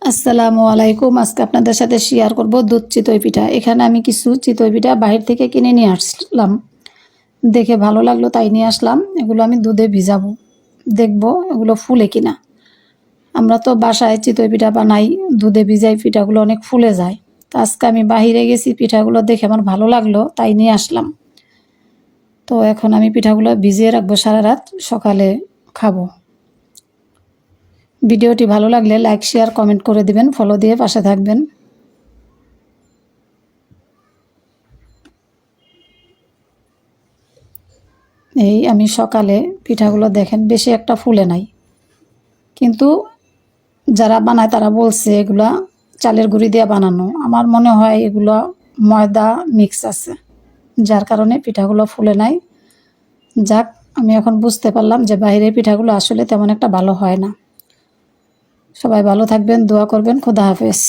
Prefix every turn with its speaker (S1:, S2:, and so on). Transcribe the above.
S1: আসসালামু আলাইকুম। আজকে আপনাদের সাথে শেয়ার করব দুধ চিতই পিঠা। এখানে আমি কিছু চিতই পিঠা বাহির থেকে কিনে নিয়ে আসলাম, দেখে ভালো লাগলো তাই নিয়ে আসলাম। এগুলো আমি দুধে ভিজাবো, দেখব এগুলো ফুলে কিনা। আমরা তো বাসায় চিতই পিঠা বানাই, দুধে ভিজাই, পিঠাগুলো অনেক ফুলে যায়। তো আজকে আমি বাহিরে গেছি, পিঠাগুলো দেখে আমার ভালো লাগলো তাই নিয়ে আসলাম। তো এখন আমি পিঠাগুলো ভিজিয়ে রাখবো সারা রাত, সকালে খাবো। ভিডিওটি ভালো লাগলে লাইক, শেয়ার, কমেন্ট করে দিবেন, ফলো দিয়ে পাশে থাকবেন। এই আমি সকালে পিঠাগুলো দেখেন বেশি একটা ফুলে নাই, কিন্তু যারা বানায় তারা বলছে এগুলা চালের গুঁড়ি দিয়ে বানানো। আমার মনে হয় এগুলো ময়দা মিক্স আছে, যার কারণে পিঠাগুলো ফুলে নাই। যাক, আমি এখন বুঝতে পারলাম যে বাইরের পিঠাগুলো আসলে তেমন একটা ভালো হয় না। সবাই ভালো থাকবেন, দোয়া করবেন। খোদা হাফেজ।